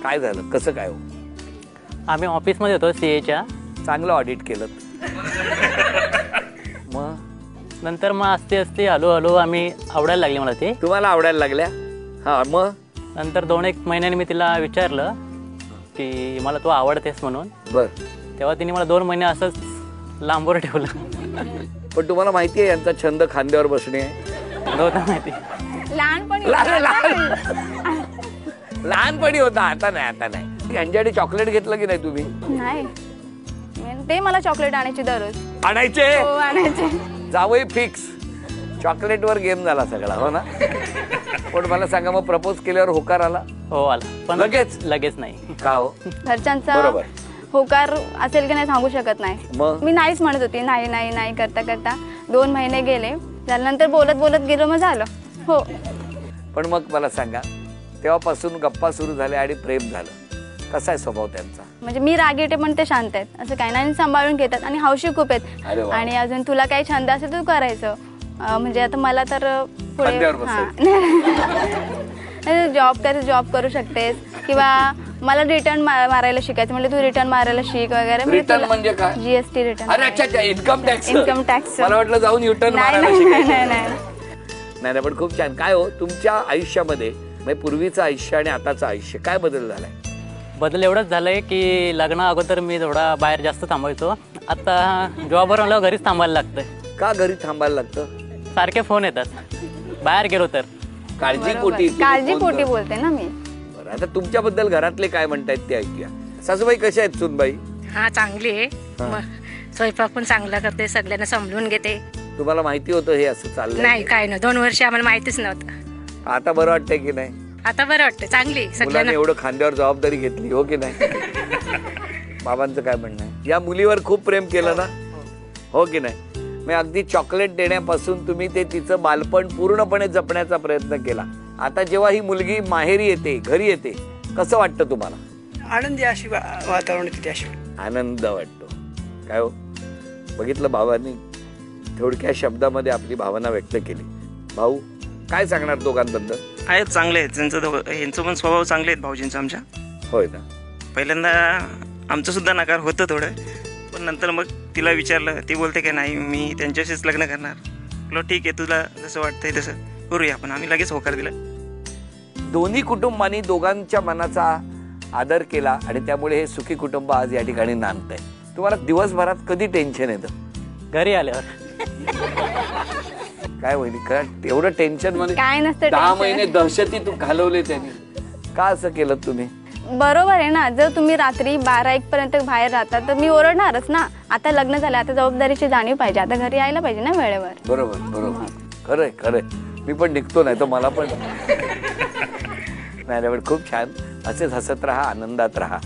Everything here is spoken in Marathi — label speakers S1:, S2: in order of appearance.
S1: काय झालं, कसं काय हो?
S2: आम्ही ऑफिसमध्ये होतो सीएच्या.
S1: चांगलं ऑडिट केलं. मग
S2: नंतर मग असते असते हळूहळू आम्ही आवडायला लागली मला ती.
S1: तुम्हाला आवडायला लागल्या? हा, मग
S2: नंतर 2-1 महिन्यांनी मी तिला विचारलं की मला तू आवडतेस म्हणून.
S1: बर.
S2: तेव्हा तिने मला 2 महिने असंच लांबवर ठेवलं.
S1: पण तुम्हाला माहिती आहे यांचा छंद खांद्यावर बसणे आहे?
S2: नव्हतं माहिती.
S1: लहानपणी होता, आता नाही. आता नाही. यांच्याकडे चॉकलेट घेतलं की नाही तुम्ही?
S3: नाही, ते मला चॉकलेट आणायची दररोज.
S1: आणायचे?
S3: हो, आणायचे.
S1: जावई फिक्स. चॉकलेट वर गेम झाला सगळा, हो ना? पण मला सांगा, मग प्रपोज केल्यावर होकार आला?
S2: हो आला, पण लगेच नाही.
S1: का हो?
S3: घरच्यांचा
S1: बरोबर.
S3: होकार असेल की नाही सांगू शकत नाही.
S1: मग
S3: मी नाहीच म्हणत होती, नाही नाही नाही करता करता 2 महिने गेले. त्यानंतर बोलत बोलत गेलो, मग झालं. हो.
S1: पण मग मला सांगा, तेव्हापासून गप्पा सुरू झाल्या आणि प्रेम झालं. कसा आहे स्वभाव त्यांचा?
S3: म्हणजे मी रागीटे पण ते शांत आहेत, असं काही नाही, सांभाळून घेतात आणि हौशी खूप आहेत. आणि अजून तुला काही छंद असेल तर तू करायचं. म्हणजे आता मला तर पुढे जॉब करू शकतेस, किंवा मला रिटर्न मारायला शिकायचं म्हणजे तू रिटर्न मारायला शिक वगैरे.
S1: रिटर्न म्हणजे काय?
S3: GST return.
S1: अरे अच्छा, इन्कम टॅक्स. मला वाटलं जाऊन युटर्न मारायला
S3: नाही.
S1: नाही, पण खूप छान. काय हो तुमच्या आयुष्यामध्ये, म्हणजे पूर्वीचं आयुष्य आणि आताचं आयुष्य, काय बदल झालाय?
S2: बदल एवढंच झालंय की लग्न अगोदर मी थोडा बाहेर जास्त थांबायचो. आता जॉबवर आल्यावर घरीच थांबायला लागतंय.
S1: का घरी थांबायला लागतं?
S2: सारखे फोन येतात बाहेर गेलो तर.
S3: काळजीपोटी बोलते ना मी.
S1: बरं, आता तुमच्याबद्दल घरातले काय म्हणतायत ते ऐकूया. सासूबाई कशा आहेत? सुनबाई?
S4: हा, चांगली आहे. स्वयंपाक पण चांगला करते, सगळ्यांना समजून घेते.
S1: तुम्हाला माहिती होतं हे असं चाललंय?
S4: नाही, काय नाही, 2 वर्ष आम्हाला माहितीच नव्हतं.
S1: आता बरं वाटतंय की नाही?
S4: आता बरं वाटतं, चांगली सगळ्यांना.
S1: एवढं खांद्यावर जबाबदारी घेतली, हो की नाही? बाबांचं काय म्हणणं आहे? या मुलीवर खूप प्रेम केलं ना, हो की नाही? मी अगदी चॉकलेट देण्यापासून तुम्ही ते तिचं बालपण पूर्णपणे जपण्याचा प्रयत्न केला. आता जेव्हा ही मुलगी माहेरी येते, घरी येते, कसं वाटतं तुम्हाला?
S5: आनंदी अशी वातावरण तिथे अशी
S1: आनंद वाटतो. काय हो, बघितलं, भावांनी थोडक्या शब्दामध्ये आपली भावना व्यक्त केली. भाऊ काय सांगणार दोघांबद्दल?
S5: आहेत, चांगले आहेत यांचं पण स्वभाव चांगले आहेत भाऊजींचा आमच्या.
S1: होय ना?
S5: पहिल्यांदा आमचं सुद्धा नकार होतं थोडं, पण नंतर मग तिला विचारलं, ती बोलते की नाही मी त्यांच्याशीच लग्न करणार. बोलो ठीक आहे, तुला जसं वाटतंय तसं करूया आपण. आम्ही लगेच होकार दिला.
S1: दोन्ही कुटुंबांनी दोघांच्या मनाचा आदर केला आणि त्यामुळे हे सुखी कुटुंब आज या ठिकाणी नांदतंय. तुम्हाला दिवसभरात कधी टेन्शन येतं?
S2: घरी आल्यावर.
S1: काय होईल? एवढं टेन्शन मध्ये
S3: काय नसतं.
S1: 10 महिने दहशतीत घालवले त्यांनी. का असं केलं तुम्ही?
S3: बरोबर आहे ना. जर तुम्ही रात्री 12-1 पर्यंत बाहेर राहता तर मी ओरडणारच ना. आता लग्न झालं, आता जबाबदारीची जाणीव पाहिजे, आता घरी यायला पाहिजे ना वेळेवर.
S1: बरोबर. खरंय. मी पण निघतो, नाही तर मला पण. नाही, खूप छान. असेच हसत राहा, आनंदात राहा.